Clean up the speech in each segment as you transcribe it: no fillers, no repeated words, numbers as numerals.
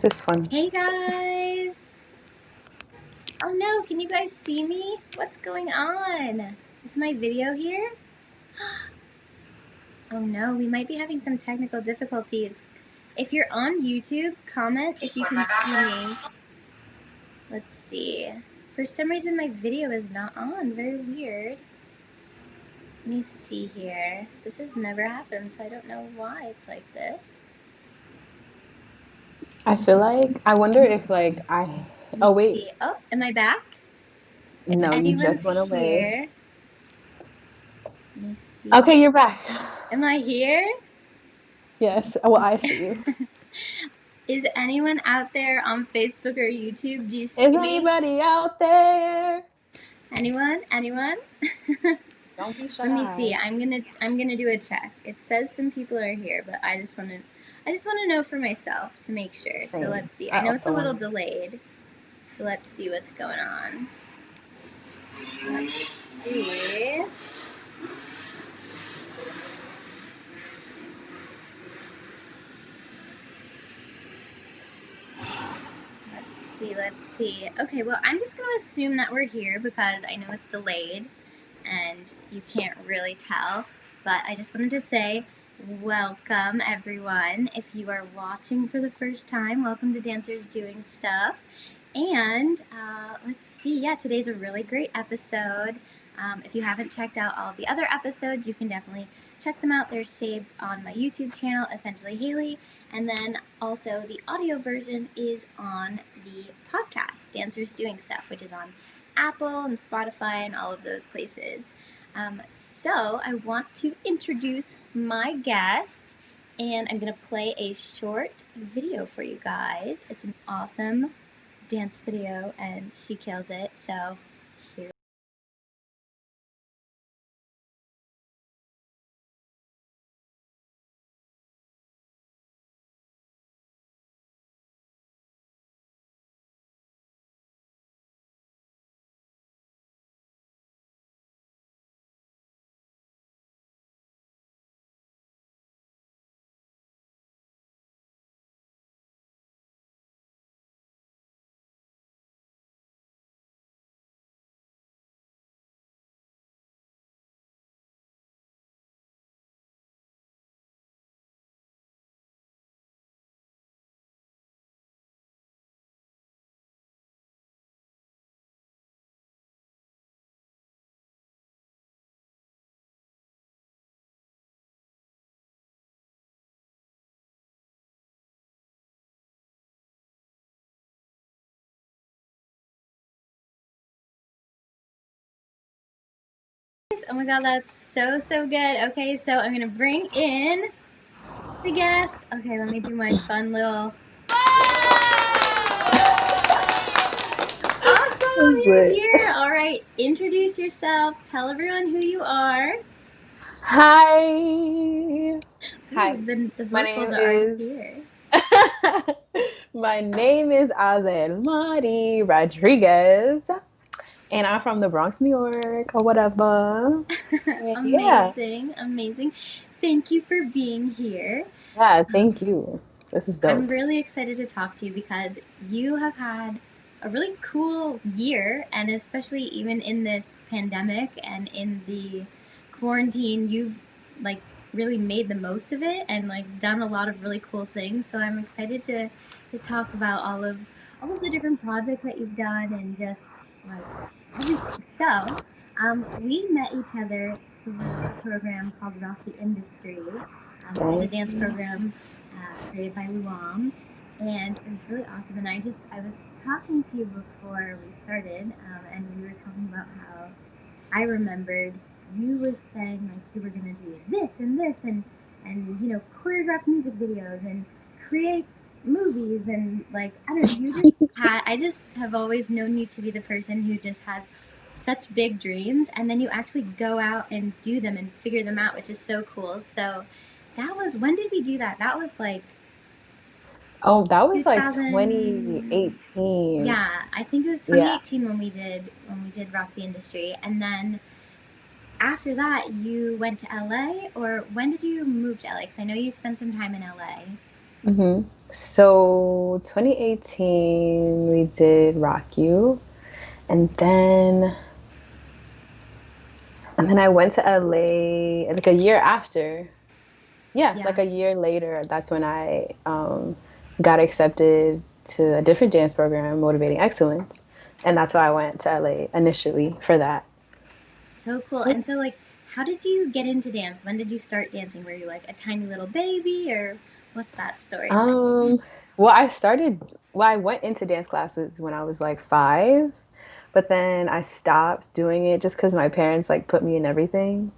This is fun. Hey guys! Oh no, can you guys see me? What's going on? Is my video here? Oh no, we might be having some technical difficulties. If you're on YouTube, comment if you can see me. Let's see. For some reason my video is not on. Very weird. Let me see here. This has never happened, so I don't know why it's like this. I feel like, I wonder if oh wait, Oh, am I back? no, If you just anyone's went away. here, let me see. Okay, you're back. Am I here? Yes, well, I see you. Is anyone out there on Facebook or YouTube? Do you see Is me? anybody out there? Anyone? Don't be shy. Let me see. I'm gonna do a check. It says some people are here, but I just wanna know for myself to make sure. Same. So let's see. I know it's a little delayed. So let's see what's going on. Let's see. Let's see. Okay, well, I'm just going to assume that we're here because I know it's delayed and you can't really tell. But I just wanted to say welcome, everyone. If you are watching for the first time, welcome to Dancers Doing Stuff. And let's see. Yeah, today's a really great episode. If you haven't checked out all the other episodes, you can definitely check them out. They're saved on my YouTube channel, Essentially Haley. And then also the audio version is on the podcast, Dancers Doing Stuff, which is on Apple and Spotify and all of those places. So I want to introduce my guest, and I'm going to play a short video for you guys. It's an awesome dance video, and she kills it. So here. Oh my god, that's so good. Okay, so I'm gonna bring in the guest. Okay, let me do my fun little. Awesome, you're here. All right, introduce yourself. Tell everyone who you are. Hi. Ooh, Hi. The My vocals name are is here. My name is Adelmari Rodriguez, and I'm from the Bronx, New York, or whatever. Amazing, amazing. Thank you for being here. Yeah, thank you. This is dope. I'm really excited to talk to you because you have had a really cool year, and especially even in this pandemic and in the quarantine, you've like really made the most of it and like done a lot of really cool things. So I'm excited to talk about all of the different projects that you've done and just like everything. So we met each other through a program called Rock the Industry, which is a dance program created by Luam, and it was really awesome. And I was talking to you before we started, and we were talking about how I remembered you were saying like you were gonna do this and this and you know, choreograph music videos and create movies and like I don't know, you just I just have always known you to be the person who just has such big dreams, and then you actually go out and do them and figure them out, which is so cool. So that was, when did we do that? That was like, oh, that was like 2000... 2018. Yeah, I think it was 2018 when we did Rock the Industry, and then after that you went to LA, or when did you move to LA? Because I know you spent some time in LA. So 2018, we did Rock You, and then I went to LA like a year after. Yeah, like Yeah. a year later, that's when I got accepted to a different dance program, Motivating Excellence, and that's why I went to LA initially for that. So cool. And so, like, how did you get into dance? When did you start dancing? Were you like a tiny little baby, or what's that story? Um, well, I went into dance classes when I was like 5, but then I stopped doing it just because my parents like put me in everything.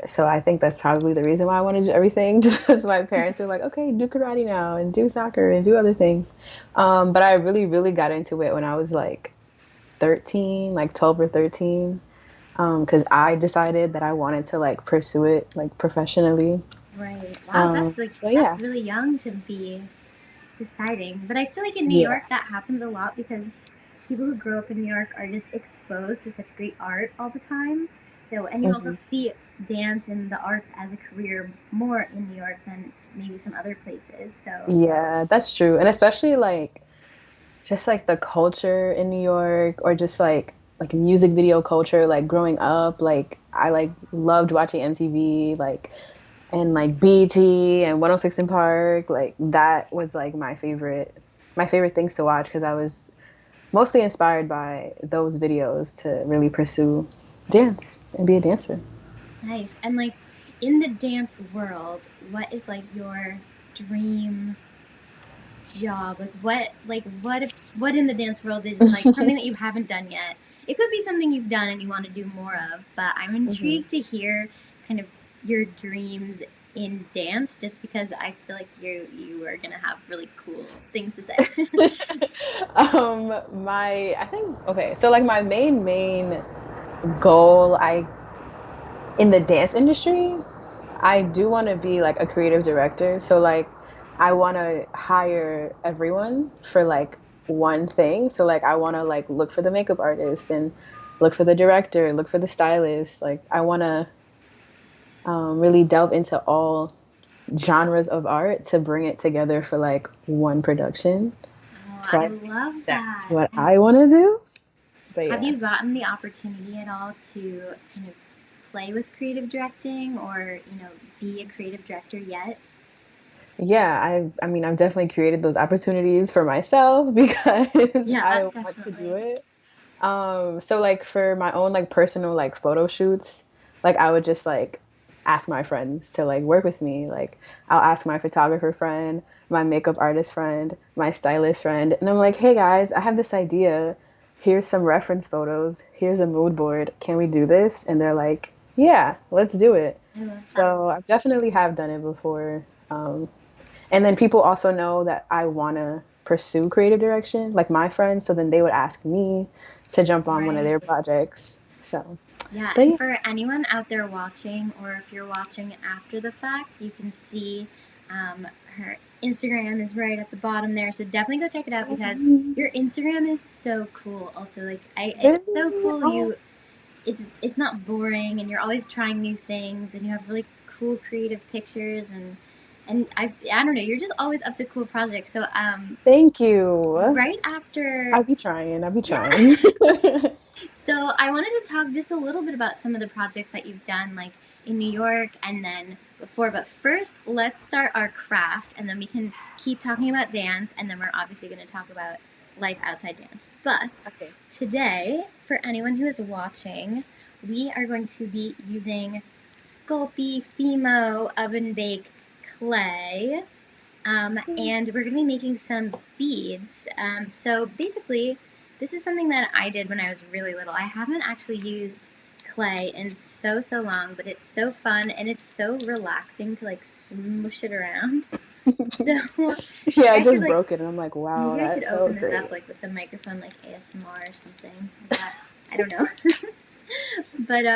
So I think that's probably the reason why I wanted to do everything, just because my parents were like, okay, do karate now and do soccer and do other things. But I really, really got into it when I was like 13, like 12 or 13, because I decided that I wanted to like pursue it like professionally. Right. Wow, So that's yeah, really young to be deciding. But I feel like in New yeah. York that happens a lot because people who grow up in New York are just exposed to such great art all the time. So, and you also Hmm. see dance and the arts as a career more in New York than maybe some other places. So, Yeah, that's true. And especially like just like the culture in New York or just like music video culture like growing up like I like loved watching MTV like and like BT and 106 in Park like that was like my favorite things to watch because I was mostly inspired by those videos to really pursue dance and be a dancer. nice. And like in the dance world, what is like your dream job? What in the dance world is like something that you haven't done yet? It could be something you've done and you want to do more of, but I'm Hmm. intrigued to hear kind of your dreams in dance just because I feel like you are gonna have really cool things to say. My I think okay, so like my main goal I in the dance industry, I do want to be like a creative director. So like I want to hire everyone for like one thing. So like I want to like look for the makeup artist and look for the director, look for the stylist. Like I want to really delve into all genres of art to bring it together for like one production. Oh, So I I think love that's that. what And I want to do. But have yeah. you gotten the opportunity at all to kind of play with creative directing or, be a creative director yet? Yeah, I mean, I've definitely created those opportunities for myself because I Yeah, want to do definitely. it. So like for my own like personal like photo shoots, like I would just like ask my friends to like work with me. Like I'll ask my photographer friend, my makeup artist friend, my stylist friend, and I'm like, "Hey guys, I have this idea. Here's some reference photos. Here's a mood board. Can we do this?" And they're like, "Yeah, let's do it." I love that. So I definitely have done it before. And then people also know that I want to pursue creative direction, like my friends. So then they would ask me to jump on one of Right. their projects. So, Yeah, but and yeah. for anyone out there watching, or if you're watching after the fact, you can see um, her Instagram is right at the bottom there. So definitely go check it out because your Instagram is so cool. Also, like it's so Really? cool. Oh, It's not boring, and you're always trying new things, and you have really cool creative pictures, and I don't know, you're just always up to cool projects. So thank you. right after, I'll be trying. I'll be yeah. trying. So I wanted to talk just a little bit about some of the projects that you've done, like in New York and then before. But first, let's start our craft, and then we can keep talking about dance, and then we're obviously going to talk about life outside dance. But Okay. today, for anyone who is watching, we are going to be using Sculpey Femo oven bake clay. And we're going to be making some beads. So basically, this is something that I did when I was really little. I haven't actually used clay in so long, but it's so fun and it's so relaxing to like smoosh it around. So Yeah, maybe I I should just like broke it and I'm like, wow, maybe I should that open felt this up great. like with the microphone like ASMR or something. Is that I don't know. But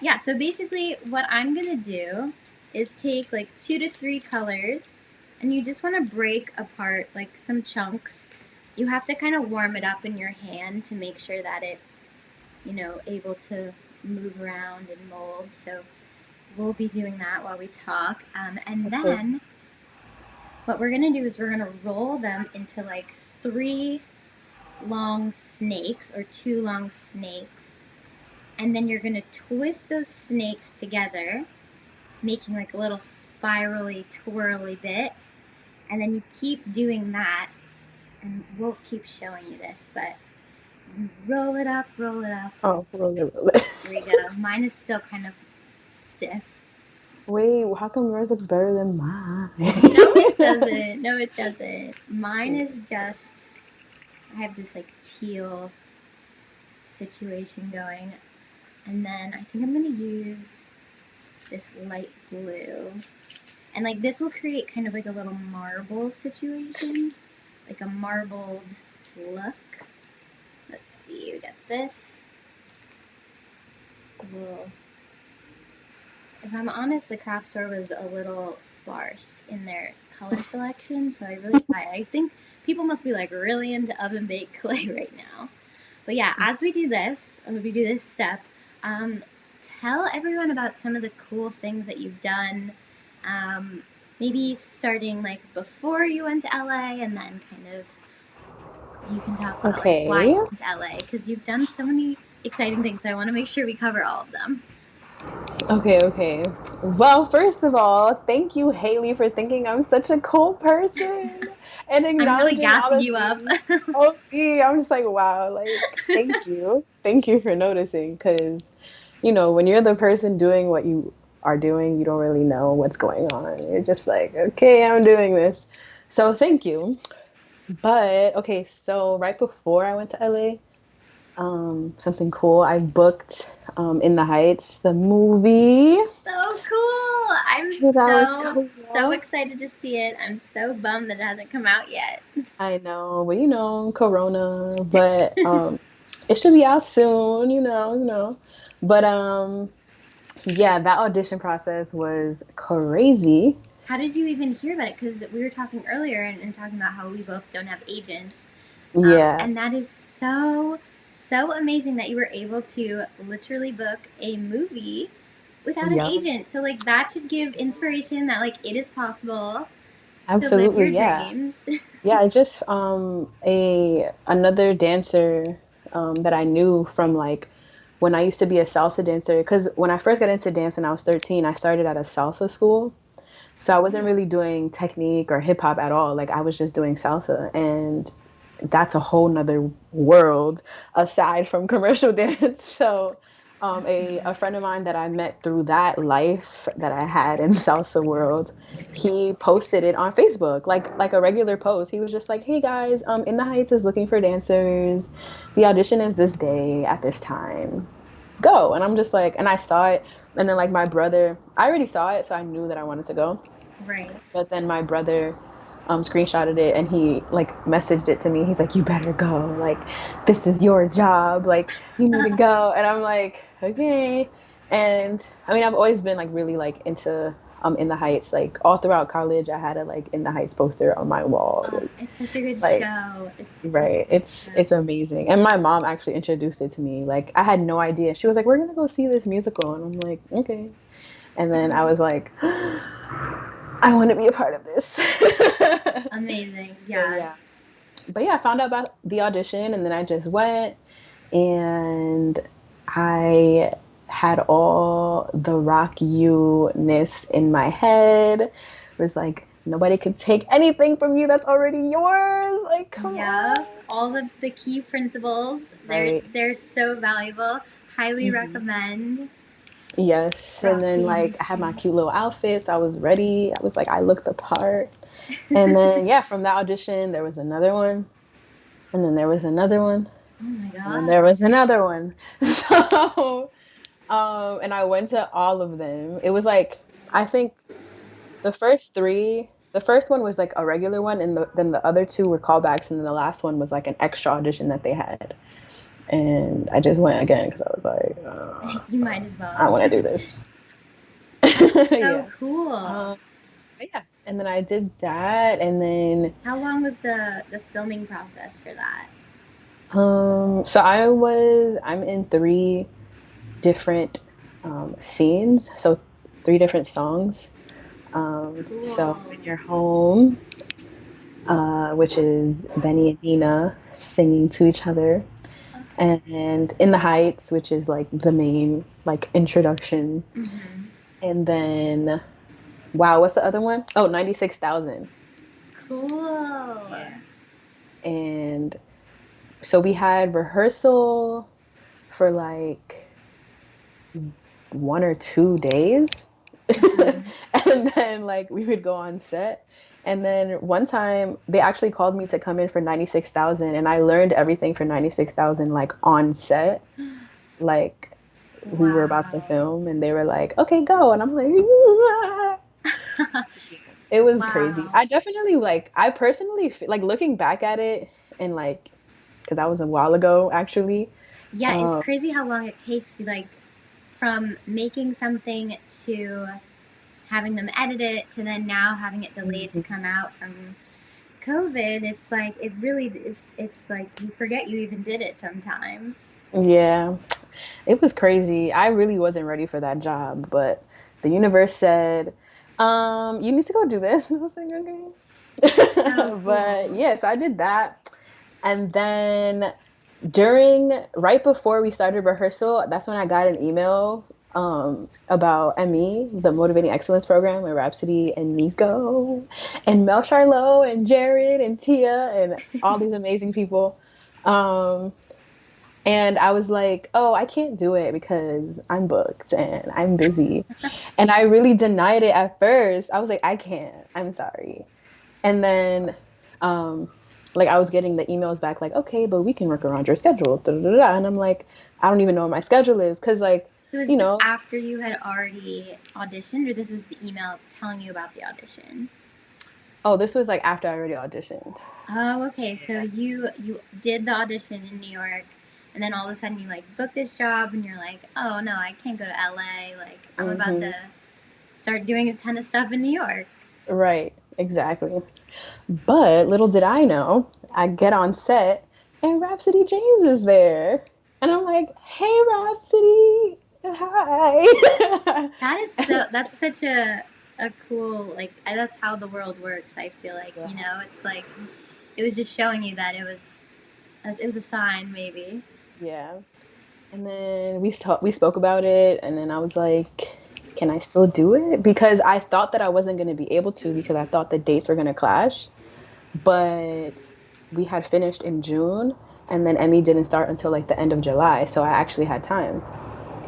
yeah, so basically what I'm gonna do is take like 2 to 3 colors and you just want to break apart like some chunks. You have to kind of warm it up in your hand to make sure that it's, able to move around and mold. So we'll be doing that while we talk. And Okay. then what we're gonna do is we're gonna roll them into like 3 long snakes or 2 long snakes, and then you're gonna twist those snakes together, making like a little spirally twirly bit, and then you keep doing that, and we'll keep showing you this, but you roll it up, roll it up. Oh, roll it. Here we go. Mine is still kind of stiff. Wait, how come yours looks better than mine? No, it doesn't. No, it doesn't. Mine is just, I have this like teal situation going, and then I think I'm gonna use this light blue, and like this will create kind of like a little marble situation, like a marbled look. Let's see, we got this. Whoa. If I'm honest, the craft store was a little sparse in their color selection, so I think people must be like really into oven baked clay right now. But yeah, as we do this step, tell everyone about some of the cool things that you've done. Maybe starting like before you went to LA, and then kind of you can talk about like why you went to LA, because you've done so many exciting things. So I want to make sure we cover all of them. Okay. Well, first of all, thank you, Haley, for thinking I'm such a cool person and acknowledging I'm really gassing you up. Oh, gee, I'm just like, wow, like, thank you. Thank you for noticing, because, when you're the person doing what you are doing, you don't really know what's going on. You're just like, okay, I'm doing this. So thank you. But, okay, so right before I went to LA, something cool. I booked In the Heights, the movie. So cool! I'm so excited to see it. I'm so bummed that it hasn't come out yet. I know, but Corona. But it should be out soon. But yeah, that audition process was crazy. How did you even hear about it? Because we were talking earlier and talking about how we both don't have agents. Yeah. And that is so amazing that you were able to literally book a movie without an agent. So like that should give inspiration that like it is possible Absolutely, to live your dreams. Yeah, just another dancer that I knew from like when I used to be a salsa dancer, because when I first got into dance when I was 13, I started at a salsa school. So I wasn't really doing technique or hip hop at all. Like I was just doing salsa, and that's a whole nother world aside from commercial dance. So a friend of mine that I met through that life that I had in salsa world, he posted it on Facebook, like a regular post. He was just like, hey guys, In the Heights is looking for dancers. The audition is this day at this time. Go. And I'm just like, and I saw it, and then like my brother, I already saw it, so I knew that I wanted to go. Right. But then my brother screenshotted it, and he like messaged it to me. He's like, you better go, like this is your job, like you need to go. And I'm like, okay. And I mean, I've always been like really like into In the Heights. Like all throughout college I had a like In the Heights poster on my wall. It's such a good show. It's amazing. And my mom actually introduced it to me. Like I had no idea. She was like, we're gonna go see this musical, and I'm like, okay. And then I was like, I want to be a part of this. Amazing. Yeah. But yeah, I found out about the audition, and then I just went, and I had all the rock you-ness in my head. It was like, nobody can take anything from you that's already yours. Like, come on. All the key principles. They're so valuable. Highly recommend. Yes. And then like I had my cute little outfits. I was ready. I was like, I looked the part. And then yeah, from that audition there was another one. And then there was another one. Oh my god. And there was another one. So and I went to all of them. It was like, I think the first one was like a regular one, and then the other two were callbacks, and then the last one was like an extra audition that they had. And I just went again because I was like, you might as well. I want to do this. So cool. Yeah. And then I did that, and then. How long was the filming process for that? So I'm in 3 different scenes, so 3 different songs. So Cool. in your home, which is Benny and Nina singing to each other, Okay. and In the Heights, which is like the main like introduction, Mm-hmm. and then wow, what's the other one? Oh, 96,000. Cool. Yeah. And so we had rehearsal for like 1 or 2 days. Mm-hmm. And then like we would go on set. And then one time they actually called me to come in for 96,000 and I learned everything for 96,000 like on set. Like we were about to Wow. film and they were like, "Okay, go." And I'm like, it was crazy. Wow. I definitely like I personally like looking back at it and like cuz that was a while ago actually. Yeah, it's Um crazy how long it takes, like, from making something to having them edit it to then now having it delayed to come out from COVID. It's like, it really is, it's like you forget you even did it sometimes. yeah. It was crazy. I really wasn't ready for that job, but the universe said, you need to go do this. And I was like, okay. So But cool. yes, I did that. And then right before we started rehearsal, that's when I got an email about ME, the Motivating Excellence Program with Rhapsody and Nico and Mel Charlot and Jared and Tia and all these amazing people. Um, and I was like, oh, I can't do it because I'm booked and I'm busy. And I really denied it at first. I was like, I can't. I'm sorry. And then, um, like, I was getting the emails back, like, okay, but we can work around your schedule. Da, da, da, da. And I'm like, I don't even know what my schedule is. Cause, like, So is you this know, after you had already auditioned, or this was the email telling you about the audition? oh, this was like after I already auditioned. Oh, okay. So Yeah. you did the audition in New York, and then all of a sudden you like booked this job, and you're like, oh no, I can't go to LA. Like I'm about Hmm. to start doing a ton of stuff in New York. Right. Exactly. But little did I know, I get on set and Rhapsody James is there. And I'm like, hey, Rhapsody, hi. That is so. That's such a cool, like, that's how the world works. I feel like, Yeah. it's like it was just showing you that it was a sign maybe. Yeah. And then we spoke about it, and then I was like, can I still do it? Because I thought that I wasn't going to be able to because I thought the dates were going to clash. But we had finished in June, and then Emmy didn't start until like the end of July, so I actually had time.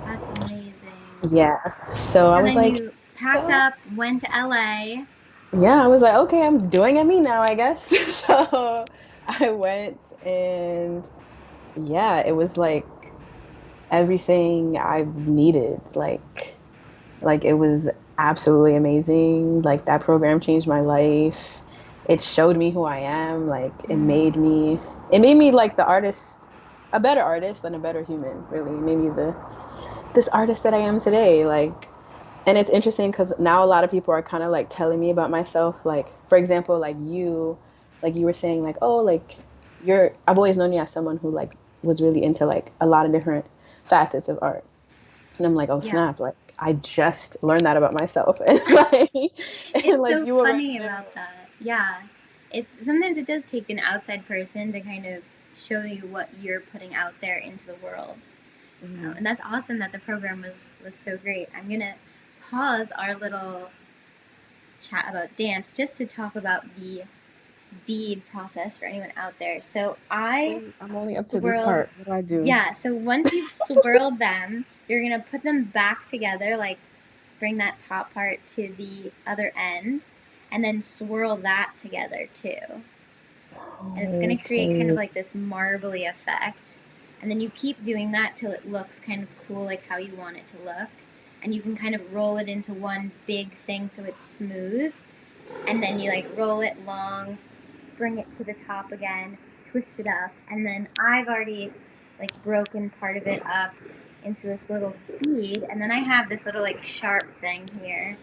That's amazing. Yeah. So I So was then like, you packed go. up, went to LA. Yeah, I was like, okay, I'm doing Emmy now, I guess. So I went and yeah, it was like everything I've needed. Like it was absolutely amazing. Like that program changed my life. It showed me who I am. Like it made me like the artist, a better artist and a better human, really. It made me this artist that I am today. Like, and it's interesting because now a lot of people are kind of like telling me about myself. Like, for example, like you were saying, like, oh, like I've always known you as someone who like was really into like a lot of different facets of art. And I'm like, oh Yeah. snap, like I just learned that about myself. And It's like so you already funny know. about that. Yeah. It's sometimes it does take an outside person to kind of show you what you're putting out there into the world. Mhm. And that's awesome that the program was so great. I'm going to pause our little chat about dance just to talk about the bead process for anyone out there. So I Wait, I'm only up to this swirled, part. What do I do? yeah. So once you've swirled them, you're gonna put them back together, like bring that top part to the other end, and then swirl that together too. And it's gonna create kind of Okay. like this marbly effect. And then you keep doing that till it looks kind of cool, like how you want it to look. And you can kind of roll it into one big thing so it's smooth. And then you like roll it long, bring it to the top again, twist it up, and then I've already like broken part of it up into this little bead, and then I have this little like sharp thing here.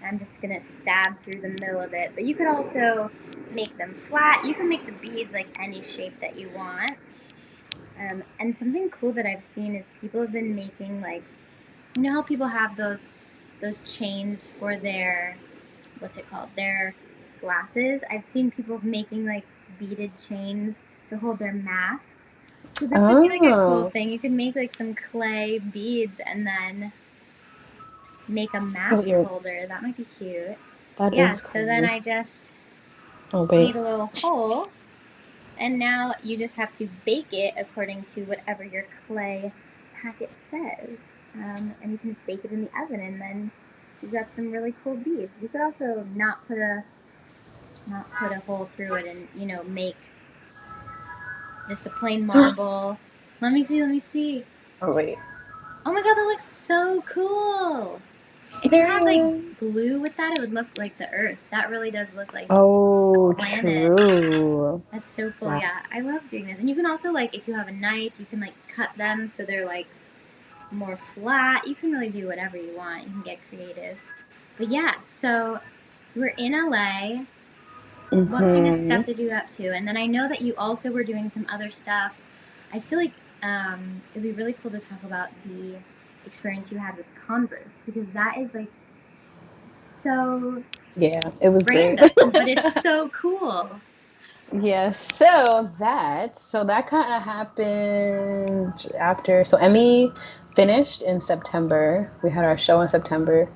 I'm just gonna stab through the middle of it, but you could also make them flat. You can make the beads like any shape that you want. And something cool that I've seen is people have been making like, you know how people have those chains for their what's it called? Their glasses. I've seen people making like beaded chains to hold their masks. So this would be like a cool Oh, thing. You could make like some clay beads and then make a oh, mask holder. That might be cute. that Yeah, is so then cool. I just Oh, wait. made a little hole, and now you just have to bake it according to whatever your clay packet says. And you can just bake it in the oven, and then you've got some really cool beads. You could also not put a hole through it, and make just a plain marble. Let me see. Let me see. Oh, wait. Oh my god, that looks so cool! If you had like There. blue with that, it would look like the earth. That really does look like a Oh, planet. true. That's so cool. Wow. Yeah, I love doing this. And you can also like, if you have a knife, you can like cut them so they're like more flat. You can really do whatever you want. You can get creative. But yeah, so we're in LA. What kind of Mm-hmm. stuff did you get up to? And then I know that you also were doing some other stuff. I feel like it'd be really cool to talk about the experience you had with Converse, because that is like so Yeah, it was great. random, but it's so cool. Yeah, so that kind of happened after. So Emmy finished in September. We had our show in September,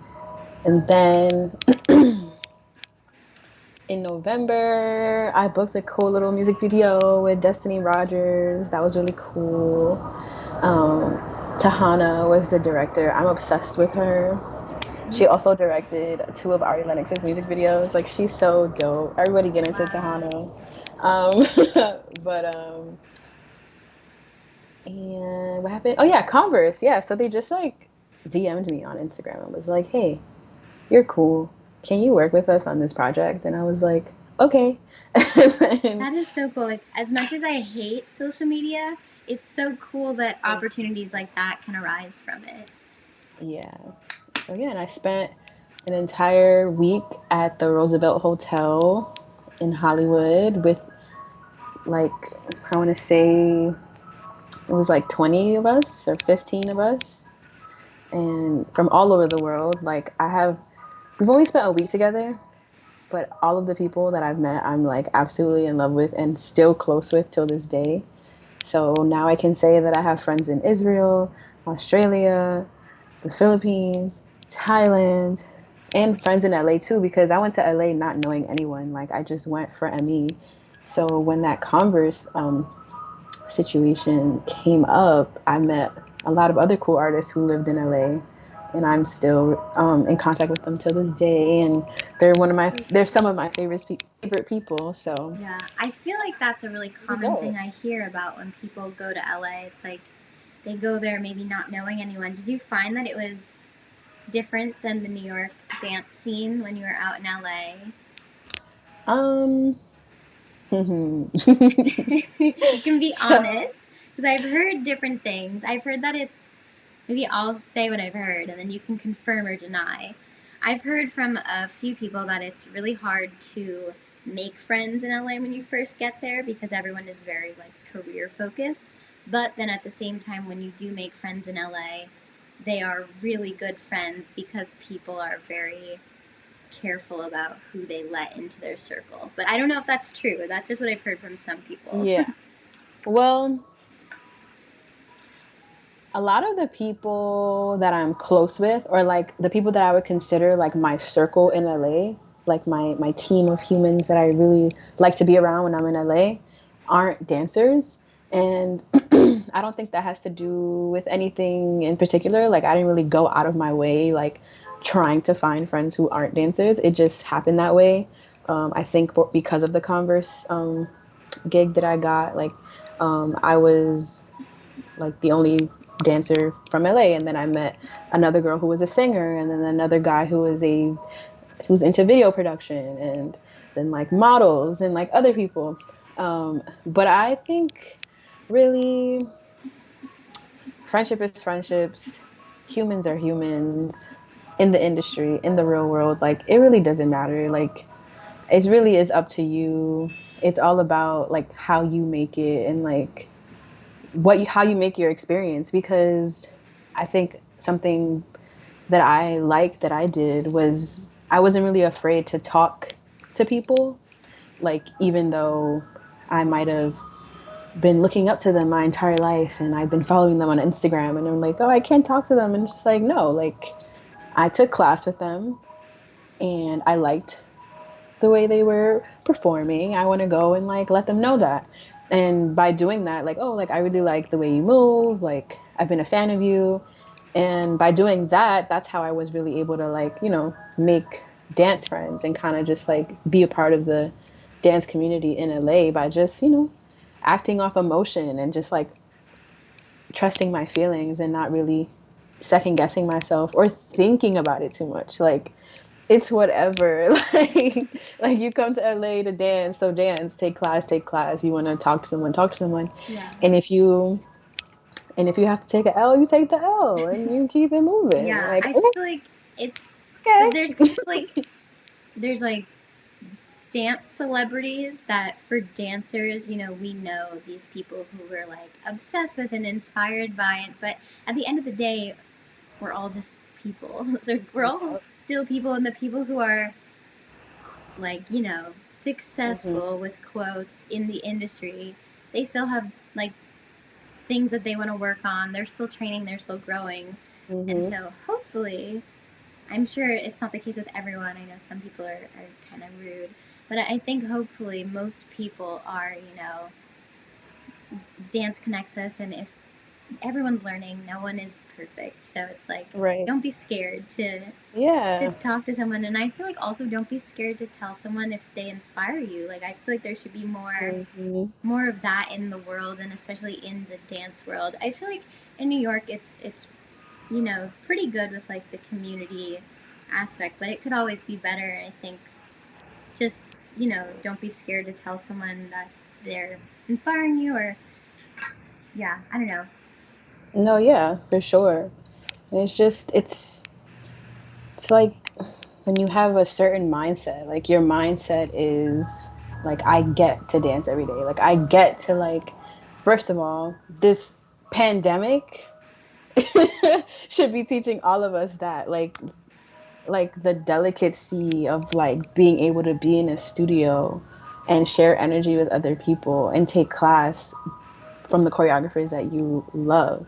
and then in November, I booked a cool little music video with Destiny Rogers. That was really cool. Um, Tahana was the director. I'm obsessed with her. She also directed two of Ari Lennox's music videos. Like, she's so dope. Everybody get into Wow. Tahana. But and what happened? Oh yeah, Converse. Yeah, so they just like DM'd me on Instagram and was like, "Hey, you're cool. Can you work with us on this project?" And I was like, "Okay." And That is so cool. Like, as much as I hate social media, it's so cool that so opportunities like that can arise from it. yeah, so yeah, and I spent an entire week at the Roosevelt Hotel in Hollywood with like, I want to say it was like 20 of us or 15 of us, and from all over the world. Like, we've only spent a week together, but all of the people that I've met, I'm like absolutely in love with and still close with till this day. So now I can say that I have friends in Israel, Australia, the Philippines, Thailand, and friends in LA too, because I went to LA not knowing anyone. Like, I just went for ME. So when that Converse situation came up, I met a lot of other cool artists who lived in LA, and I'm still in contact with them till this day. And they're some of my favorite people. So Yeah, I feel like that's a really we common go. thing I hear about when people go to LA. It's like they go there maybe not knowing anyone. Did you find that it was different than the New York dance scene when you were out in LA? Um. You can be So honest, because I've heard different things. I've heard that it's, maybe I'll say what I've heard and then you can confirm or deny. I've heard from a few people that it's really hard to make friends in LA when you first get there because everyone is very like career focused. But then at the same time, when you do make friends in LA, they are really good friends because people are very careful about who they let into their circle. But I don't know if that's true. That's just what I've heard from some people. yeah. Well, a lot of the people that I'm close with, or like the people that I would consider like my circle in LA, like my team of humans that I really like to be around when I'm in LA, aren't dancers. And I don't think that has to do with anything in particular. Like, I didn't really go out of my way, like trying to find friends who aren't dancers. It just happened that way. I think because of the Converse gig that I got, like, I was like the only dancer from LA, and then I met another girl who was a singer, and then another guy who's into video production, and then like models and like other people. But I think really friendship is friendships. Humans are humans in the industry, in the real world. Like, it really doesn't matter. Like, it really is up to you. It's all about like how you make it, and like how you make your experience. Because I think something that I liked that I did was I wasn't really afraid to talk to people, like even though I might have been looking up to them my entire life and I've been following them on Instagram and I'm like, oh, I can't talk to them. And it's just like, no, like I took class with them and I liked the way they were performing. I want to go and like let them know that. And by doing that, like, oh, like I really like the way you move, like I've been a fan of you. And by doing that, that's how I was really able to like, make dance friends and kind of just like be a part of the dance community in LA by just, acting off emotion and just like trusting my feelings and not really second guessing myself or thinking about it too much. Like it's whatever. Like you come to LA to dance, so dance, take class, take class. You want to talk to someone, talk to someone. Yeah. And if you have to take an L, you take the L and you keep it moving. Yeah, Like, I oh, feel like it's because okay. there's like dance celebrities that for dancers, we know these people who we're like obsessed with and inspired by it, but at the end of the day, we're all just people. We're all still people, and the people who are like, Mhm. successful with quotes in the industry, they still have like things that they want to work on. They're still training, they're still growing. And Mhm. so hopefully, I'm sure it's not the case with everyone. I know some people are kind of rude, but I think hopefully most people are, dance connects us, and if everyone's learning, no one is perfect. So it's like, Right. don't be scared to Yeah. talk to someone, and I feel like also don't be scared to tell someone if they inspire you. Like I feel like there should be Mhm. more of that in the world, and especially in the dance world. I feel like in New York it's pretty good with like the community aspect, but it could always be better. I think just don't be scared to tell someone that they're inspiring you, or yeah, I don't know. No, yeah, for sure. And it's like when you have a certain mindset, like your mindset is like I get to dance every day. Like I get to like first of all, this pandemic should be teaching all of us that like the delicacy of like being able to be in a studio and share energy with other people and take class from the choreographers that you love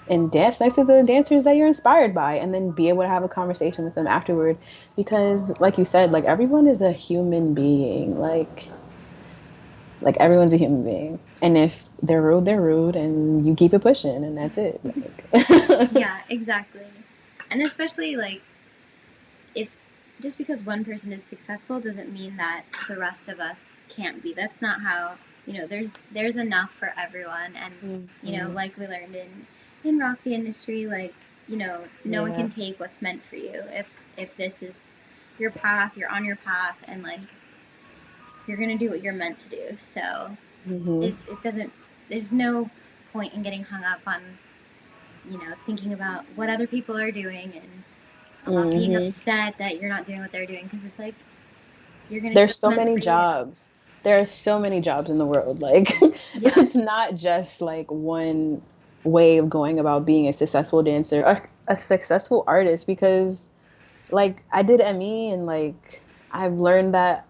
and dance next to the dancers that you're inspired by and then be able to have a conversation with them afterward because like you said, like everyone is a human being, like everyone's a human being, and if they're rude and you keep it pushing and that's it, like. Yeah, exactly. And especially like if just because one person is successful doesn't mean that the rest of us can't be. That's not how, there's enough for everyone, and Mhm. like we learned in rock the industry, like, no one Yeah. can take what's meant for you. If this is your path, you're on your path, and like you're going to do what you're meant to do. So, Hmm. there's no point in getting hung up on, thinking about what other people are doing, and being Hmm. upset that you're not doing what they're doing, because it's like you're gonna do There's what's so meant many for you. jobs. There are so many jobs in the world. Like Yeah, it's not just like one way of going about being a successful dancer or a successful artist because like I did ME and like I've learned that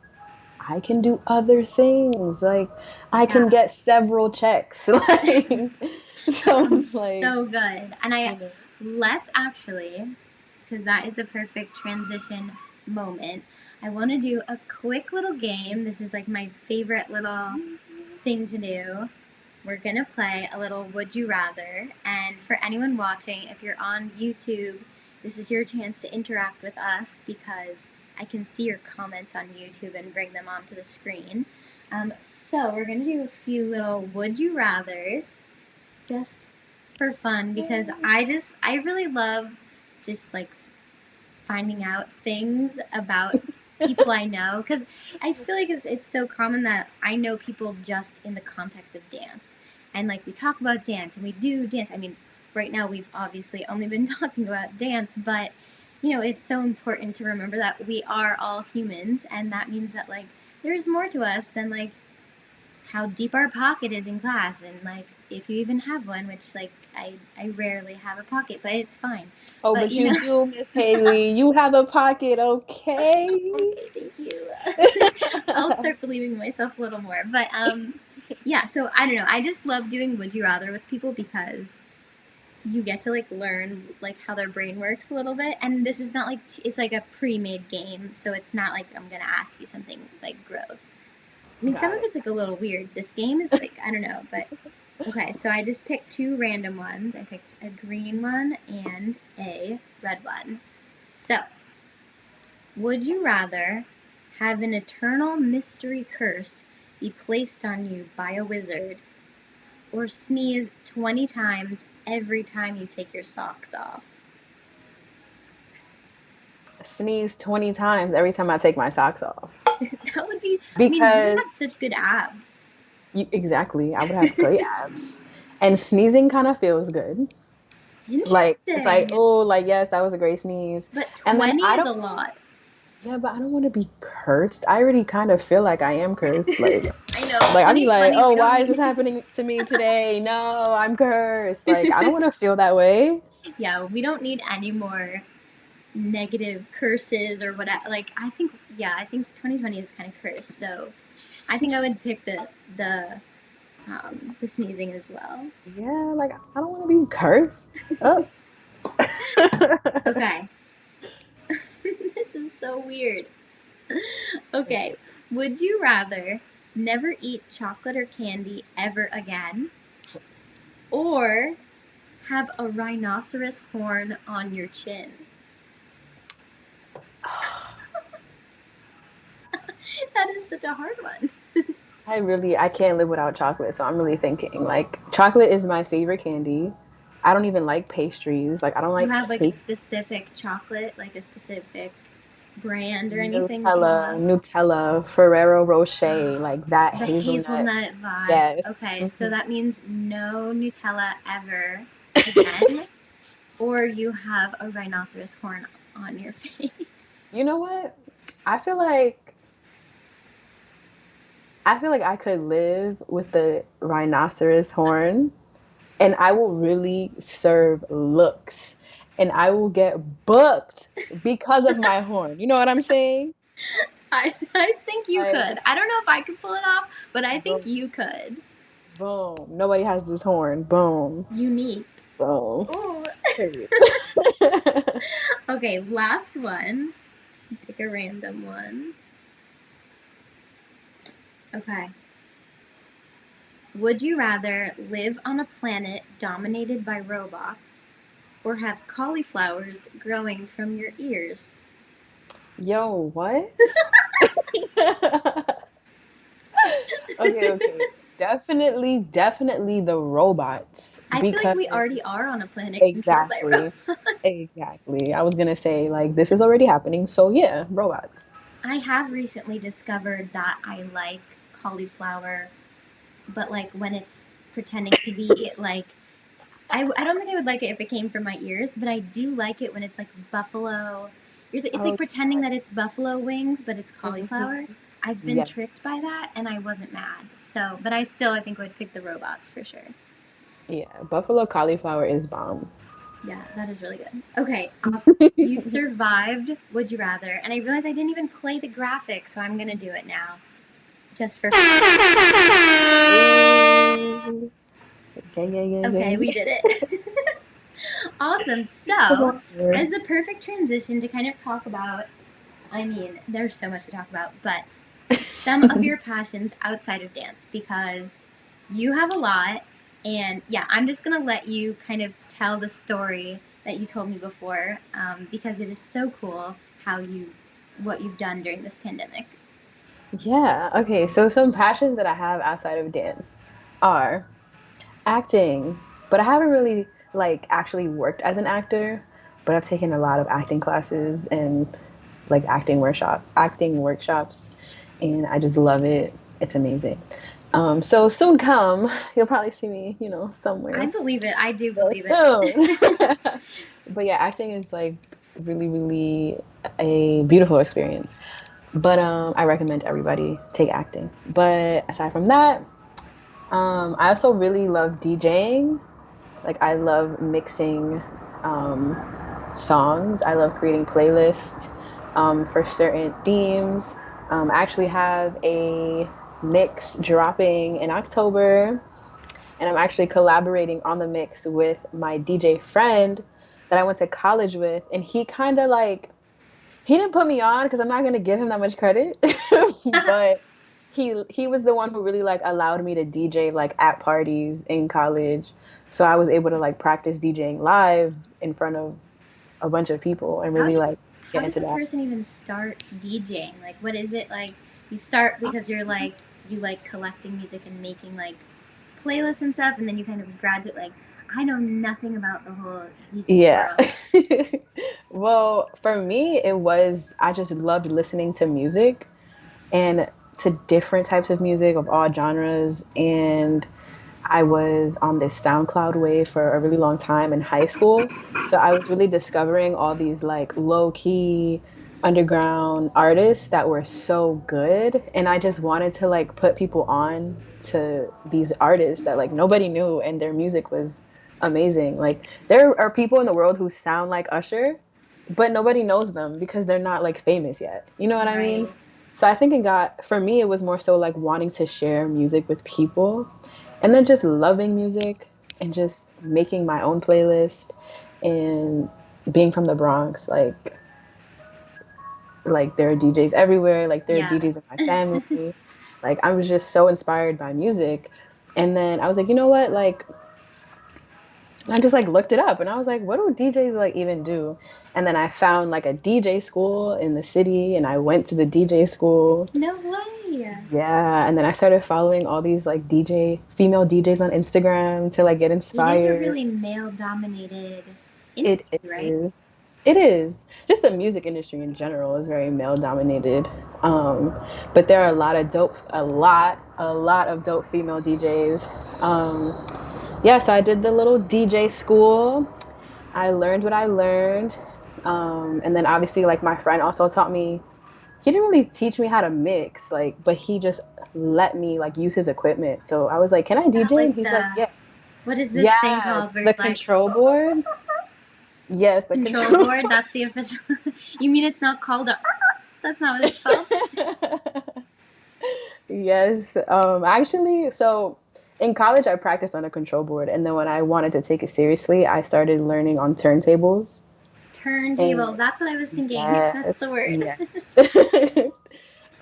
I can do other things. Like I yeah, can get several checks. Like so sounds it's like, so good. And you know. let's actually, because that is the perfect transition moment. I want to do a quick little game. This is like my favorite little thing to do. We're gonna play a little Would You Rather, and for anyone watching, if you're on YouTube, this is your chance to interact with us because I can see your comments on YouTube and bring them onto the screen. So we're gonna do a few little Would You Rather's just for fun because I really love just like finding out things about people I know, because I feel like it's so common that I know people just in the context of dance, and like we talk about dance and we do dance. I mean, right now we've obviously only been talking about dance, but it's so important to remember that we are all humans, and that means that like there's more to us than like how deep our pocket is in class, and like if you even have one, which like I rarely have a pocket, but it's fine. Oh, But but you do, Miss Haley. You have a pocket, okay? okay, thank you. I'll start believing in myself a little more. But yeah, so I don't know. I just love doing Would You Rather with people because you get to like learn like how their brain works a little bit. And this is not like it's like a pre-made game, so it's not like I'm gonna ask you something like gross. I mean, some Got of it. it's like a little weird. This game is like I don't know, but okay. So I just picked two random ones. I picked a green one and a red one. So, would you rather have an eternal mystery curse be placed on you by a wizard, or sneeze 20 times every time you take your socks off? Sneeze 20 times every time I take my socks off. That would be, I mean, you would Because have such good abs. exactly, I would have great abs. And sneezing kind of feels good. Like it's like, Interesting. oh, like yes, that was a great sneeze. But And then 20 I is don't a lot. yeah, but I don't want to be cursed. I already kind of feel like I am cursed. I know, Like I'd be like, 2020, oh, we don't why is this need. happening to me today? No, I'm cursed. Like I don't want to feel that way. Yeah, we don't need any more negative curses or whatever. Like, I think, yeah, I think 2020 is kind of cursed. So I think I would pick the sneezing as well. Yeah, like I don't want to be cursed. Oh. Okay. This is so weird. Okay. Would you rather never eat chocolate or candy ever again, or have a rhinoceros horn on your chin? That is such a hard one. I can't live without chocolate, so I'm really thinking like chocolate is my favorite candy. I don't even like pastries. Like I don't Do you like have like a cake. specific chocolate, like a specific brand or anything that you Nutella, love? Nutella, Ferrero Rocher, like that The hazelnut. hazelnut vibe. Yes. Okay, so that means no Nutella ever again, or you have a rhinoceros horn on your face. You know what? I feel like I could live with the rhinoceros horn and I will really serve looks and I will get booked because of my horn. You know what I'm saying? I think you Like, could. I don't know if I could pull it off, but I think boom, you could. boom. Nobody has this horn. Boom, Unique. boom. Ooh. Period. Okay, last one. Pick a random one. Okay. Would you rather live on a planet dominated by robots or have cauliflowers growing from your ears? Yo, what? Okay, okay. Definitely the robots I feel like because we already are on a planet controlled by exactly, robots. exactly. I was gonna say like this is already happening, so yeah, robots. I have recently discovered that I like cauliflower, but like when it's pretending to be like, I don't think I would like it if it came from my ears, but I do like it when it's like buffalo. It's like Oh, pretending that it's buffalo wings, but it's mhm. cauliflower. I've been tricked Yes. by that, and I wasn't mad. So, but I still, I think, would pick the robots for sure. Yeah, buffalo cauliflower is bomb. Yeah, that is really good. Okay, awesome. You survived Would You Rather, and I realized I didn't even play the graphic, so I'm gonna do it now, just for fun. Ooh. Gang, gang, gang, Okay, gang. we did it. Awesome. Come So, on, that's Lord. the perfect transition to kind of talk about. I mean, there's so much to talk about, but some of your passions outside of dance because you have a lot. And yeah, I'm just going to let you kind of tell the story that you told me before because it is so cool what you've done during this pandemic. Yeah, okay. So some passions that I have outside of dance are acting, but I haven't really like actually worked as an actor, but I've taken a lot of acting classes and like acting workshops, and I just love it. It's amazing. So soon come, you'll probably see me, I somewhere believe it. I do real believe soon. it. But yeah, acting is like really, really a beautiful experience. But I recommend everybody take acting. But aside from that, I also really love DJing. Like I love mixing um, songs. I love creating playlists for certain themes. I actually have a mix dropping in October, and I'm actually collaborating on the mix with my DJ friend that I went to college with, and he kind of like he didn't put me on because I'm not gonna give him that much credit, but he was the one who really like allowed me to DJ like at parties in college, so I was able to like practice DJing live in front of a bunch of people and How really does like how get does into a that. person even start DJing? Like, what is it like? You start because you're like you like collecting music and making like playlists and stuff, and then you kind of graduate. Like, I know nothing about the whole DJ Yeah. world. Well, for me, it was I just loved listening to music and to different types of music of all genres. And I was on this SoundCloud wave for a really long time in high school. So I was really discovering all these like low key underground artists that were so good. And I just wanted to like put people on to these artists that like nobody knew and their music was amazing. Like there are people in the world who sound like Usher, but nobody knows them because they're not like famous yet. You know what I mean? Right. So I think it got, for me, it was more so like wanting to share music with people and then just loving music and just making my own playlist and being from the Bronx. Like there are DJs everywhere. Like there are Yeah. DJs in my family. Like I was just so inspired by music. And then I was like, you know what? Like I just like looked it up and I was like, what do DJs like even do? And then I found like a DJ school in the city and I went to the DJ school. No way. Yeah, and then I started following all these like female DJs on Instagram to like get It is a inspired. really male dominated It industry, right? is. It is. Just the music industry in general is very male dominated. But there are a lot of dope female DJs. Yeah, so I did the little DJ school. I learned what I learned. And then obviously like my friend also taught me, he didn't really teach me how to mix, like, but he just let me like use his equipment. So I was like, "Can I That DJ?" And like he's like, the "Yeah." what is this thing Yeah, called where the you're like control board. Yes, the control control board? That's the official. You mean it's not called a? That's not what it's called. Yes. Actually, so in college I practiced on a control board, and then when I wanted to take it seriously, I started learning on turntables. And Turntable. That's what I was thinking. That's the yes, word. yes.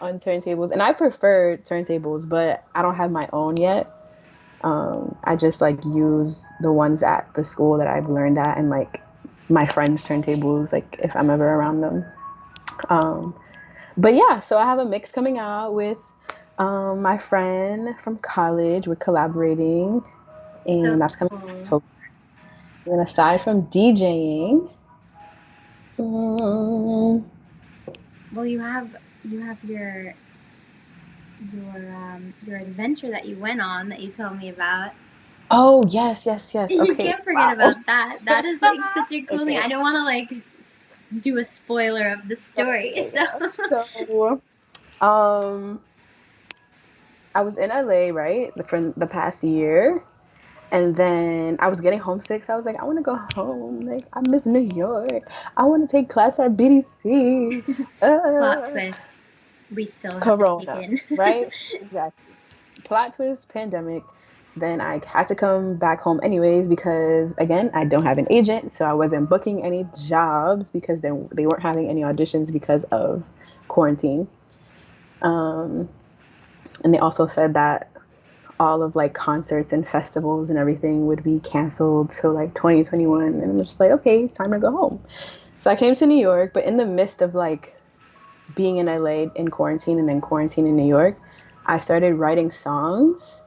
On turntables. And I prefer turntables, but I don't have my own yet. I just like use the ones at the school that I've learned at and like my friends' turntables, like if I'm ever around them. Um, but yeah, so I have a mix coming out with my friend from college. We're collaborating, So and that's coming in cool. October. And then aside from DJing, mm, Well, you have your adventure that you went on that you told me about. oh yes, yes, yes. You Okay, can't forget wow. about that. That is like such a cool thing. Okay, I don't want to like do a spoiler of the story. okay, So yeah. So, um, I was in LA, right, for the past year. And then I was getting homesick. So I was like, I want to go home. Like, I miss New York. I want to take class at BDC. plot Uh, twist. We still have to take Corona, in. right? Exactly. Plot twist, pandemic. Then I had to come back home anyways because, again, I don't have an agent. So I wasn't booking any jobs because they weren't having any auditions because of quarantine. Um, and they also said that all of like concerts and festivals and everything would be canceled till like 2021, and I'm just like, okay, time to go home. So I came to New York, but in the midst of like being in LA in quarantine and then quarantine in New York, I started writing songs.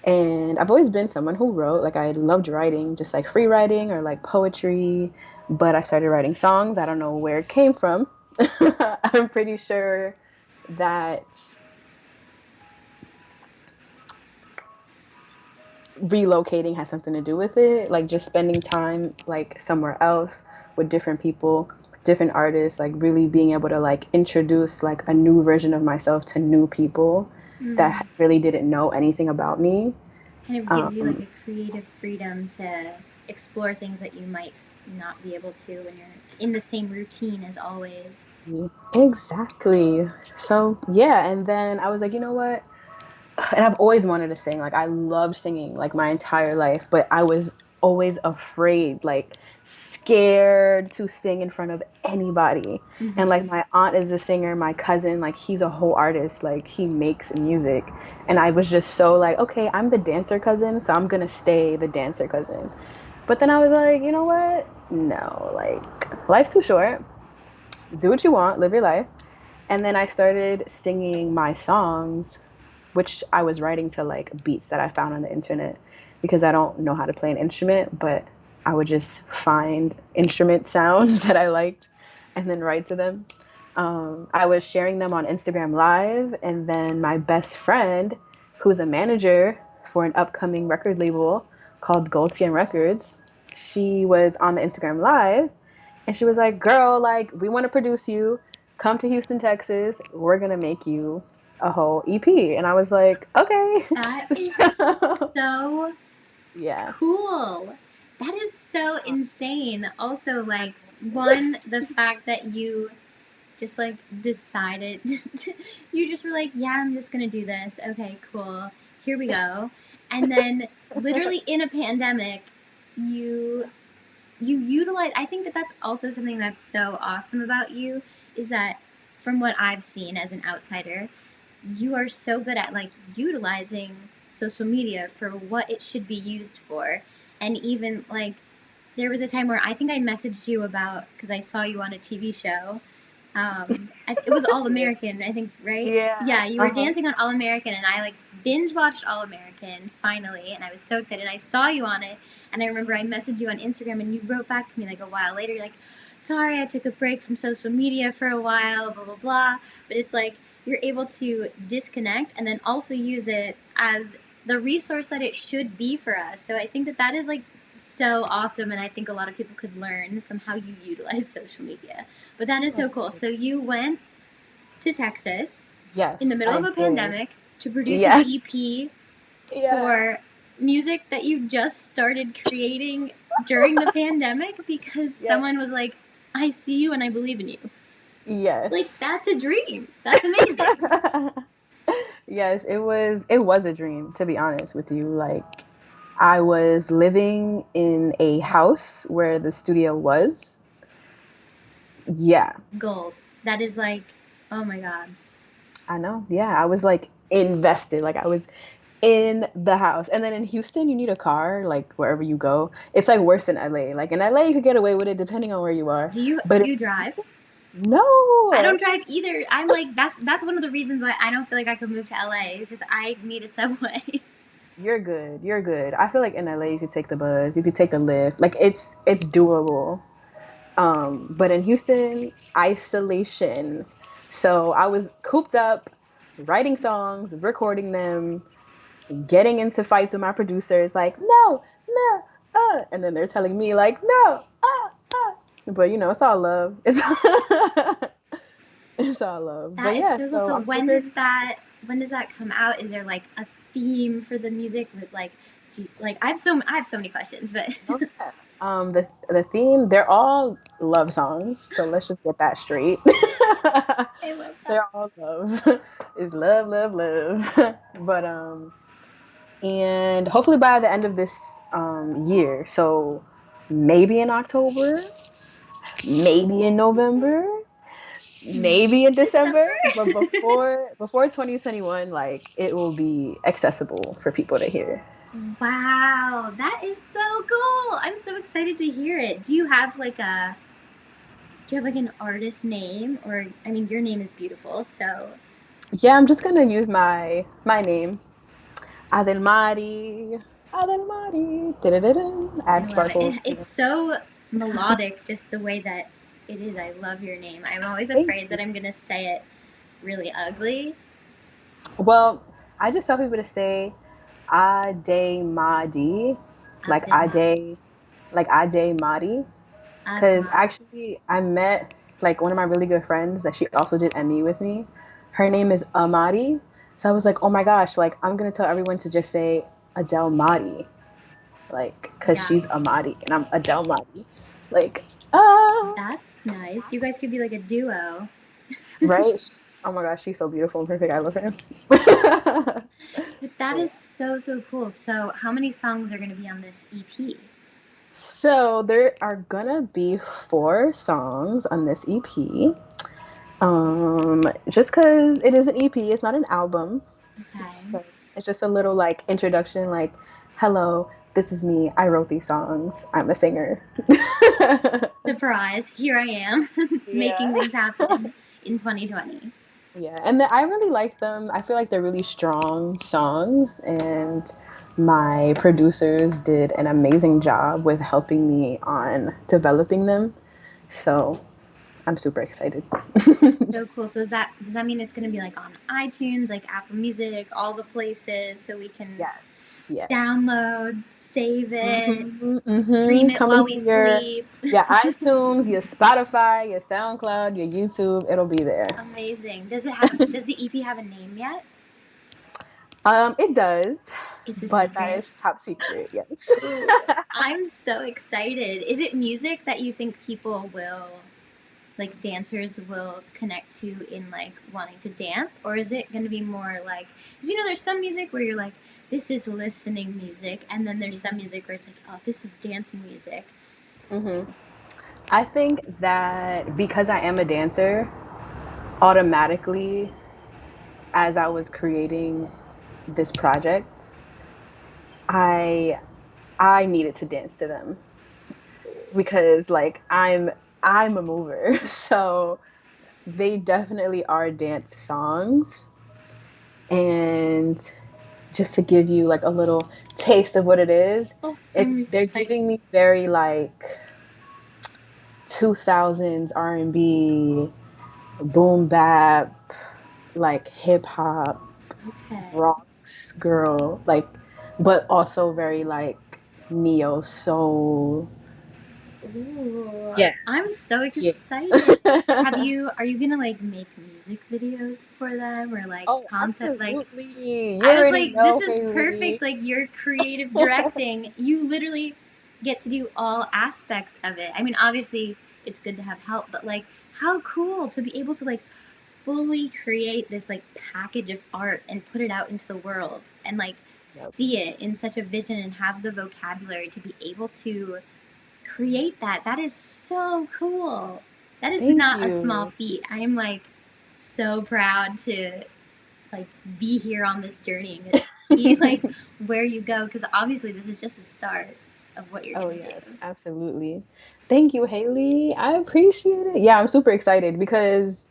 And I've always been someone who wrote, like I loved writing, just like free writing or like poetry, but I started writing songs. I don't know where it came from. I'm pretty sure that relocating has something to do with it, like just spending time like somewhere else with different people, different artists, like really being able to like introduce like a new version of myself to new people that Mm. really didn't know anything about me. Kind of gives you like Um, a creative freedom to explore things that you might not be able to when you're in the same routine as always. exactly. So yeah, and then I was like, you know what? And I've always wanted to sing. Like I loved singing like my entire life, but I was always afraid, like scared to sing in front of anybody. And like Mm-hmm. my aunt is a singer, my cousin, like he's a whole artist, like he makes music. And I was just so like, okay, I'm the dancer cousin, so I'm gonna stay the dancer cousin. But then I was like, you know what? No, like life's too short. Do what you want, live your life. And then I started singing my songs, which I was writing to like beats that I found on the internet because I don't know how to play an instrument, but I would just find instrument sounds that I liked and then write to them. I was sharing them on Instagram Live, and then my best friend, who's a manager for an upcoming record label called Goldskin Records, she was on the Instagram Live, and she was like, "Girl, like we want to produce you. Come to Houston, Texas. We're gonna make you a whole EP." And I was like, "Okay." That is So, so yeah. cool. That is so insane. Also, like, one, the fact that you just like decided, you just were like, yeah, I'm just gonna do this. Okay, cool. Here we go. And then, literally in a pandemic, you utilize. I think that that's also something that's so awesome about you is that from what I've seen as an outsider, you are so good at like utilizing social media for what it should be used for. And even like there was a time where I think I messaged you about because I saw you on a TV show. It was All Yeah. American, I think, right? Yeah. Yeah, you were Uh-huh. dancing on All American, and I like binge watched All American finally, and I was so excited. And I saw you on it, and I remember I messaged you on Instagram, and you wrote back to me like a while later. You're like, "Sorry, I took a break from social media for a while, blah blah blah." But it's like you're able to disconnect and then also use it as the resource that it should be for us. So I think that that is like so awesome, and I think a lot of people could learn from how you utilize social media. But that is so cool. So you went to Texas in the Yes, middle of I a did. pandemic to produce an Yes. EP Yeah. for music that you just started creating during the pandemic because Yes. someone was like, I see you and I believe in you. Like, Yes. that's a dream. That's amazing. Yes, it was a dream, to be honest with you. Like I was living in a house where the studio was. Yeah, Goals. That is like, oh my God. I know. Yeah, I was like invested. Like I was in the house. And then in Houston, you need a car, like wherever you go. It's like worse than LA. Like in LA, you could get away with it depending on where you are. But Do in you drive? Houston, I don't no. drive either. I'm like that's one of the reasons why I don't feel like I could move to LA because I need a subway. You're good. You're good. I feel like in LA, you could take the bus, you could take a lift. Like it's doable. But in Houston, isolation. So I was cooped up, writing songs, recording them, getting into fights with my producers, like, no, no, and then they're telling me like, no, but it's all love. It's it's all love. But That is yeah, so cool. so So I'm super excited. when does that come out? Is there like a theme for the music with like like I have so many questions, but Oh, yeah. The theme, they're all love songs, so let's just get that straight. I love that. They're all love. It's love, love, love. But and hopefully by the end of this year, so maybe in October, maybe in November, maybe in December. December, but before 2021, like it will be accessible for people to hear. Wow, that is so cool. I'm so excited to hear it. Do you have like an artist name or I mean your name is beautiful, so Yeah, I'm just gonna use my name, Adelmari, Adelmari, I add love it. sparkles. And it's so melodic just the way that it is. I love your name. I'm always Thank afraid you. that I'm going to say it really ugly. Well, I just tell people to say Ade Madi, like Adelmari. Ade Madi, because Adelmari. actually I met like one of my really good friends that she also did ME with me. Her name is Amadi, so I was like, oh my gosh, like I'm gonna tell everyone to just say Adelmari, like, cause Yeah, she's Amadi and I'm Adelmari, like, ah, that's nice. You guys could be like a duo. right? Oh my gosh, she's so beautiful and perfect. I love her. But that Oh, is yeah. so cool. So, how many songs are going to be on this EP? So there are gonna be 4 songs on this EP. Just cause it is an EP, it's not an album. Okay. So it's just a little like introduction, like, hello, this is me. I wrote these songs. I'm a singer. Surprise, here I am making Yeah. things happen in 2020. Yeah, and I really like them. I feel like they're really strong songs, and my producers did an amazing job with helping me on developing them. So I'm super excited. So cool. So does that mean it's going to be like on iTunes, like Apple Music, all the places so we can Yes, yes. download, save it, stream it Coming while we to your sleep? iTunes, your Spotify, your SoundCloud, your YouTube. It'll be there. Amazing. Does the EP have a name yet? It does, It's a but that secret. is top secret. Yes. Ooh, I'm so excited. Is it music that you think people will, like dancers will connect to in like wanting to dance, or is it going to be more like, because you know there's some music where you're like, this is listening music, and then there's some music where it's like, oh, this is dancing music. hmm I think that because I am a dancer, automatically, as I was creating this project, I I needed to dance to them because like I'm a mover. So they definitely are dance songs. And just to give you like a little taste of what it is, Oh, I'm they're excited. giving me very like 2000s R&B, boom bap, like hip hop, Okay. rocks girl, like, but also very like neo soul. Ooh, Yeah, I'm so yeah. excited. Are you gonna like make music videos for them or like Oh, concept like, absolutely. You I was already like, this know, is Haley. perfect. Like, your creative directing, you literally get to do all aspects of it. I mean, obviously, it's good to have help, but like, how cool to be able to like fully create this like package of art and put it out into the world and like Yep. see it in such a vision and have the vocabulary to be able to create that. That is so cool. That is Thank not a small you. feat. I am like so proud to like be here on this journey and see like where you go, because obviously this is just a start of what you're Oh, gonna yes, do. absolutely. Thank you, Haley. I appreciate it. Yeah, I'm super excited because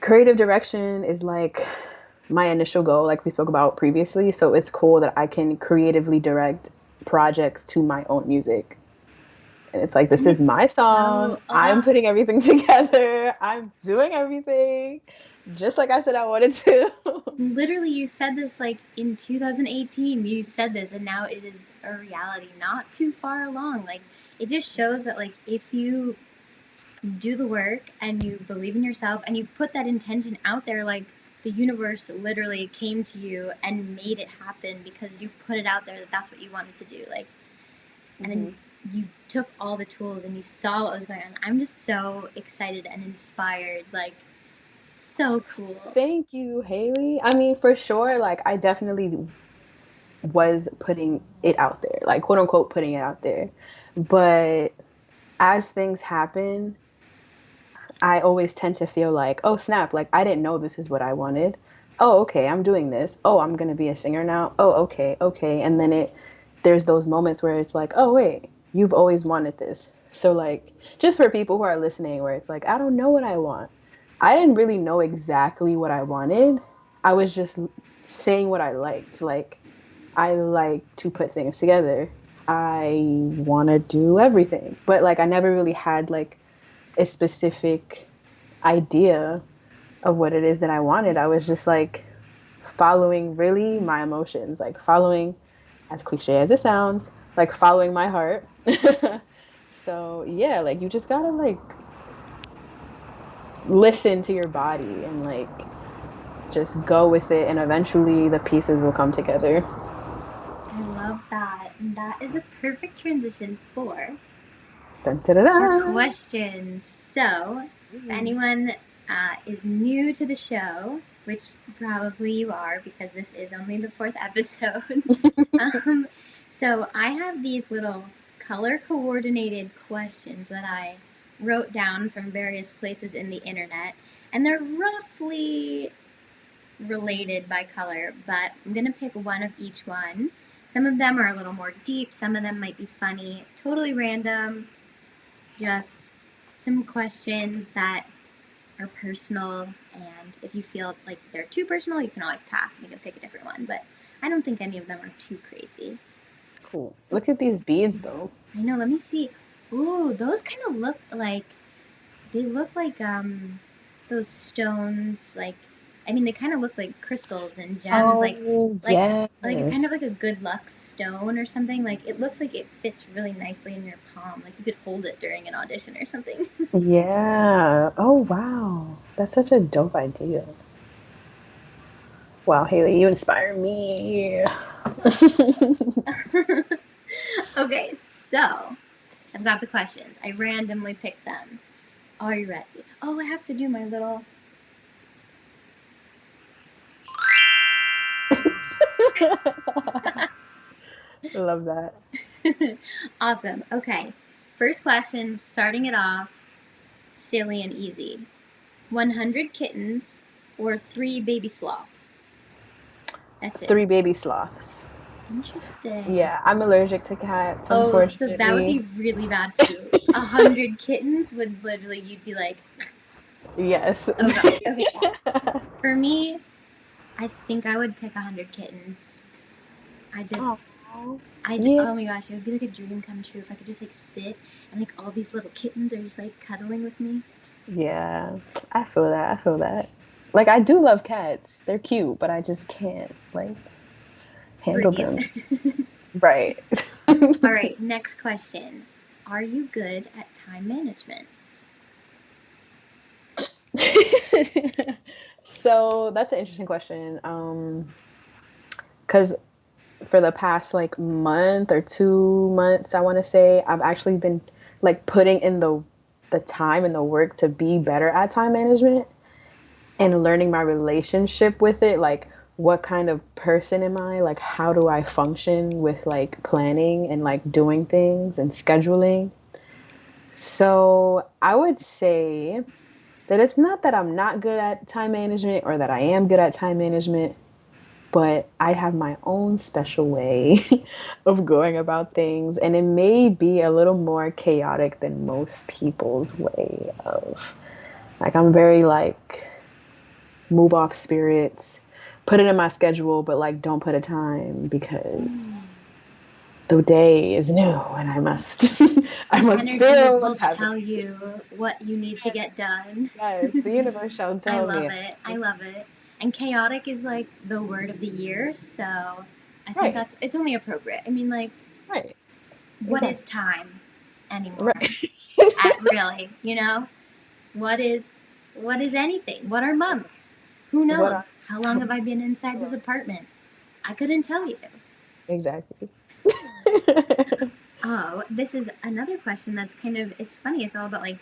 creative direction is like my initial goal, like we spoke about previously. So it's cool that I can creatively direct projects to my own music. And it's like, this And is my it's song. so I'm putting everything together. I'm doing everything just like I said I wanted to. literally you said this like in 2018. You said this and now it is a reality not too far along. Like, it just shows that like if you do the work and you believe in yourself and you put that intention out there, like the universe literally came to you and made it happen because you put it out there that that's what you wanted to do. Like, and then hmm you took all the tools and you saw what was going on. I'm just so excited and inspired. Like, so cool. Thank you, Haley. I mean, for sure, like, I definitely was putting it out there, like, quote unquote, putting it out there. But as things happen, I always tend to feel like, oh, snap, like, I didn't know this is what I wanted. Oh, okay, I'm doing this. Oh, I'm going to be a singer now. Oh, okay, okay. And then there's those moments where it's like, oh, wait, you've always wanted this. So, like, just for people who are listening, where it's like, I don't know what I want. I didn't really know exactly what I wanted. I was just saying what I liked. Like, I like to put things together. I want to do everything. But, like, I never really had, like, a specific idea of what it is that I wanted. I was just like following really my emotions, like following, as cliche as it sounds, like following my heart. So yeah, like you just gotta like listen to your body and like just go with it, and eventually the pieces will come together. And that is a perfect transition for Dun, dun, dun, our dun. questions. So, if anyone is new to the show, which probably you are because this is only the 4th episode, so I have these little color coordinated questions that I wrote down from various places in the internet, and they're roughly related by color, but I'm gonna pick one of each one. Some of them are a little more deep, some of them might be funny, totally random, just some questions that are personal, and if you feel like they're too personal, you can always pass and you can pick a different one, but I don't think any of them are too crazy. Cool. Look at these beads, though. I know, let me see. Ooh, those kind of look like, they look like those stones, like, I mean, they kind of look like crystals and gems, Oh, like yes. like a kind of like a good luck stone or something. Like it looks like it fits really nicely in your palm. Like you could hold it during an audition or something. Yeah. Oh, wow. That's such a dope idea. Wow, Haley, you inspire me. Okay, so I've got the questions. I randomly picked them. Are you ready? Oh, I have to do my little. Love that. Awesome. Okay, first question, starting it off silly and easy. 100 kittens or 3 baby sloths? That's it. 3 baby sloths. Interesting. Yeah, I'm allergic to cats, Oh, so that would be unfortunately. really bad for you. 100 kittens would literally, you'd be like, Yes. oh god. Okay. For me, I think I would pick 100 kittens. I just, Aw. Yeah. oh my gosh, it would be like a dream come true if I could just like sit and like all these little kittens are just like cuddling with me. Yeah. I feel that. I feel that. Like I do love cats. They're cute, but I just can't like handle Breathe. them. Right. All right, next question. Are you good at time management? So that's an interesting question. Because for the past like month or 2 months, I want to say, I've actually been like putting in the time and the work to be better at time management and learning my relationship with it. Like, what kind of person am I? Like, how do I function with like planning and like doing things and scheduling? So I would say that it's not that I'm not good at time management or that I am good at time management, but I have my own special way of going about things. And it may be a little more chaotic than most people's way of, like, I'm very like, move off spirits, put it in my schedule, but like, don't put a time because the day is new and I must, I The must energies feel will what's tell happening. you what you need to get done. Yes, the universe shall I tell me. love it. I love it. And chaotic is like the word of the year, so I think Right, that's it's only appropriate. I mean, like, right, what is exactly. time anymore? Right. Really, you know? What is anything? What are months? Who What knows? are How long have I been inside this apartment? I couldn't tell you. exactly? Oh, this is another question that's kind of it's funny. It's all about like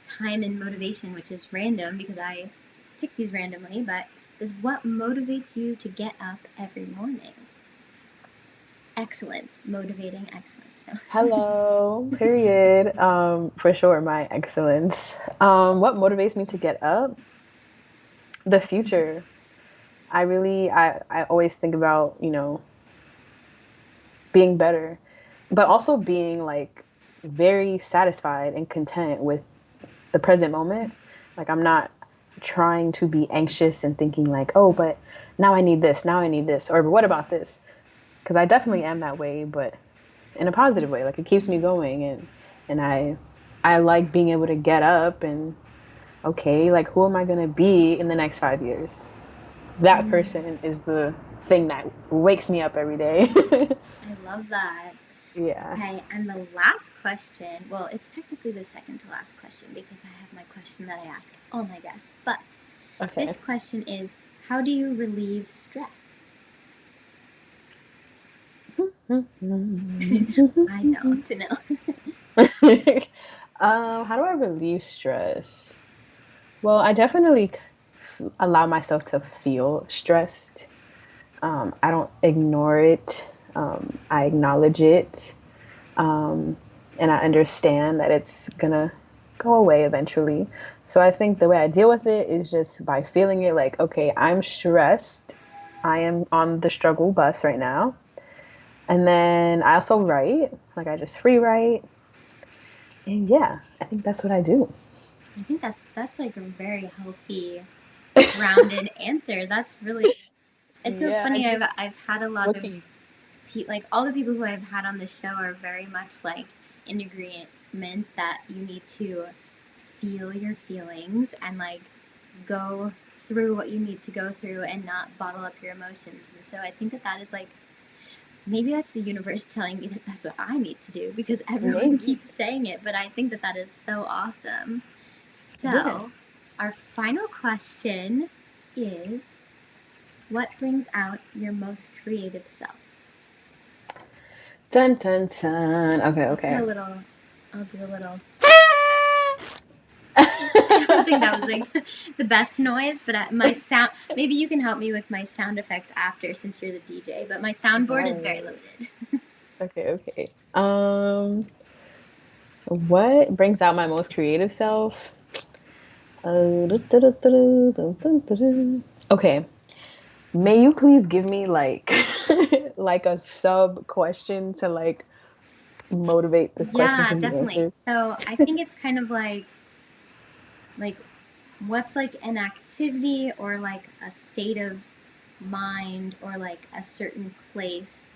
time and motivation, which is random because I picked these randomly, but it says what motivates you to get up every morning? Excellence, motivating excellence. Hello, period. For sure, my excellence. What motivates me to get up? The future. I always think about, being better, but also being like very satisfied and content with the present moment. Like I'm not trying to be anxious and thinking like, oh, but now I need this, or what about this? Because I definitely am that way, but in a positive way. Like it keeps me going, and I like being able to get up and okay, like who am I gonna be in the next 5 years? That person is the thing that wakes me up every day. I love that. Yeah. Okay, and the last question, well, it's technically the second to last question because I have my question that I ask all my guests. But Okay. this question is how do you relieve stress? I don't know. How do I relieve stress? Well, I definitely allow myself to feel stressed. I don't ignore it. I acknowledge it. Um, and I understand that it's gonna go away eventually. So I think the way I deal with it is just by feeling it like, okay, I'm stressed. I am on the struggle bus right now. And then I also write, like I just free write. And yeah, I think that's what I do. I think that's like a very healthy, grounded answer. That's really. It's so Yeah, I funny. just I've had a lot of looking. like all the people who I've had on the show are very much like in agreement that you need to feel your feelings and like go through what you need to go through and not bottle up your emotions. And so I think that that is like maybe that's the universe telling me that that's what I need to do because everyone Maybe. keeps saying it, but I think that that is so awesome. Yeah. So, our final question is what brings out your most creative self? Dun dun dun. Okay, I'll put okay. a little, I'll do a little. I don't think that was like the best noise, but my sound. Maybe you can help me with my sound effects after, since you're the DJ. But my soundboard is very Right. limited. Okay, okay. What brings out my most creative self? Okay. May you please give me like like a sub question to like motivate this question Yeah, to be definitely. answered? So I think it's kind of like what's like an activity or like a state of mind or like a certain place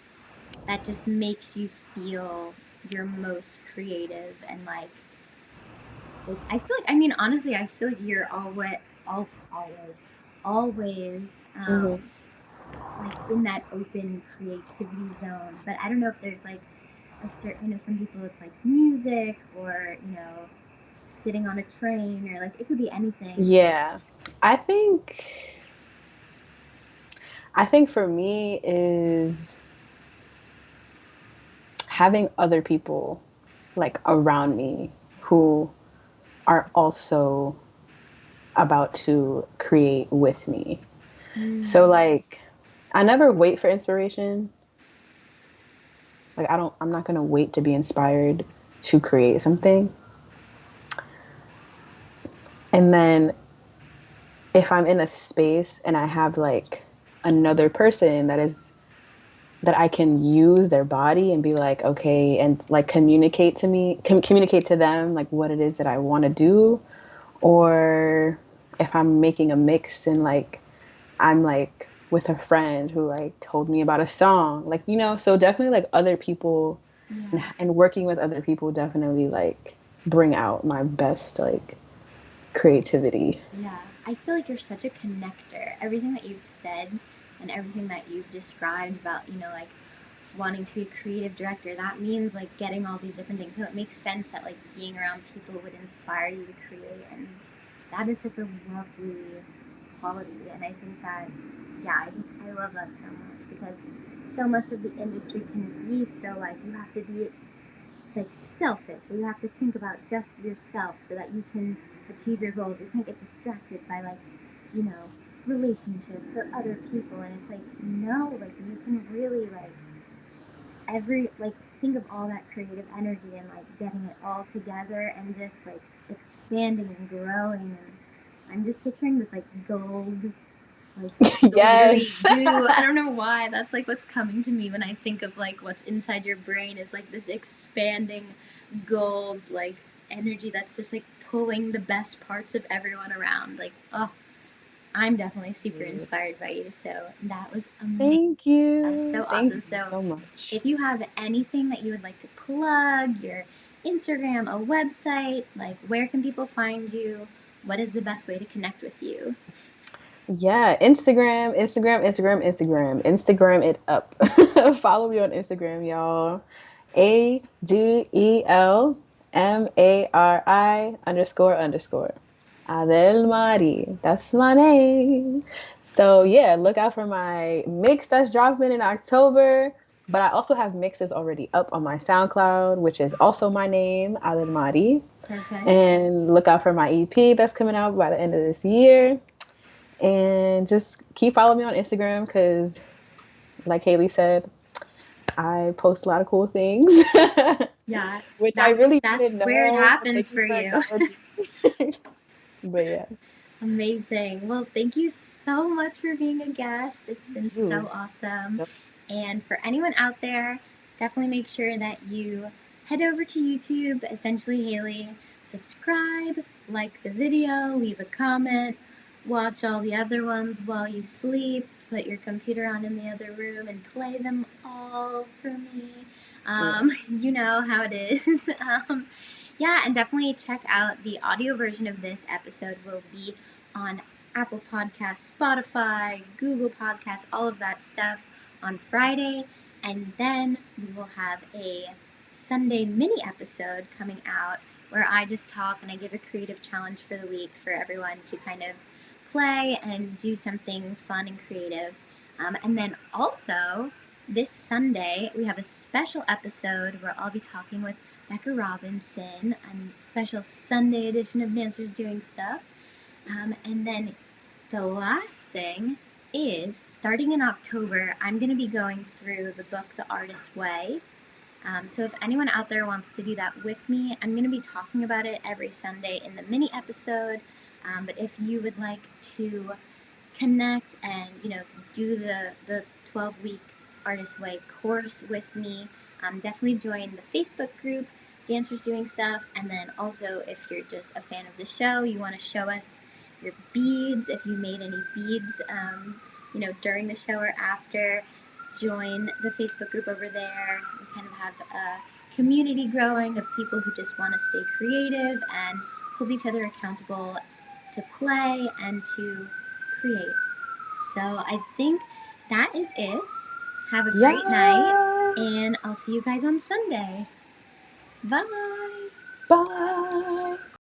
that just makes you feel your most creative and like I feel like I mean honestly I feel like you're always Hmm. like in that open creativity zone, but I don't know if there's like a certain, you know, some people it's like music or you know sitting on a train or like it could be anything. Yeah. I think I think for me is having other people like around me who are also about to create with me. So Mm. like I never wait for inspiration. Like I'm not going to wait to be inspired to create something. And then if I'm in a space and I have like another person that I can use their body and be like, okay, and like communicate to them like what it is that I want to do, or if I'm making a mix and like I'm like with a friend who like told me about a song, like so definitely like other people Yeah. and working with other people definitely like bring out my best like creativity. Yeah, I feel like you're such a connector. Everything that you've said and everything that you've described about, you know, like wanting to be a creative director, that means like getting all these different things. So it makes sense that like being around people would inspire you to create. And that is such a lovely quality. And I think that, yeah, I love that so much because so much of the industry can be so like you have to be like selfish. So you have to think about just yourself so that you can achieve your goals. You can't get distracted by like, you know, relationships or other people. And it's like, no, like you can really like every like think of all that creative energy and like getting it all together and just like expanding and growing and I'm just picturing this like gold like glittery Yes. goo. I don't know why. That's like what's coming to me when I think of like what's inside your brain is like this expanding gold like energy that's just like pulling the best parts of everyone around. Like, oh, I'm definitely super inspired by you. So that was amazing. Thank That was you. so Thank awesome. you So so much. if you have anything that you would like to plug, your Instagram, a website, like where can people find you? What is the best way to connect with you? Yeah, Instagram it up. Follow me on Instagram, y'all. Adelmari__. Adelmari. That's my name. So yeah, look out for my mix that's dropping in October. But I also have mixes already up on my SoundCloud, which is also my name, Adelmari. Perfect. And look out for my EP that's coming out by the end of this year. And just keep following me on Instagram because, like Haley said, I post a lot of cool things, Yeah, which I really that's didn't where it know. But happens thank you for for you. acknowledging. But yeah, Amazing. Well, thank you so much for being a guest. It's been so you. awesome. And for anyone out there, definitely make sure that you head over to YouTube, Essentially Haley, subscribe, like the video, leave a comment, watch all the other ones while you sleep, put your computer on in the other room, and play them all for me. You know how it is. Yeah, and definitely check out the audio version of this episode will be on Apple Podcasts, Spotify, Google Podcasts, all of that stuff on Friday. And then we will have a Sunday mini episode coming out where I just talk and I give a creative challenge for the week for everyone to kind of play and do something fun and creative. And then also, this Sunday, we have a special episode where I'll be talking with Becca Robinson, a special Sunday edition of Dancers Doing Stuff. And then the last thing is, starting in October, I'm going to be going through the book The Artist's Way. So if anyone out there wants to do that with me, I'm going to be talking about it every Sunday in the mini episode. But if you would like to connect and do the 12-week Artist's Way course with me, definitely join the Facebook group Dancers Doing Stuff. And then also, if you're just a fan of the show, you want to show us your beads, if you made any beads during the show or after, join the Facebook group over there. We kind of have a community growing of people who just want to stay creative and hold each other accountable to play and to create. So I think that is it. Have a great night, and I'll see you guys on Sunday. Bye. Bye.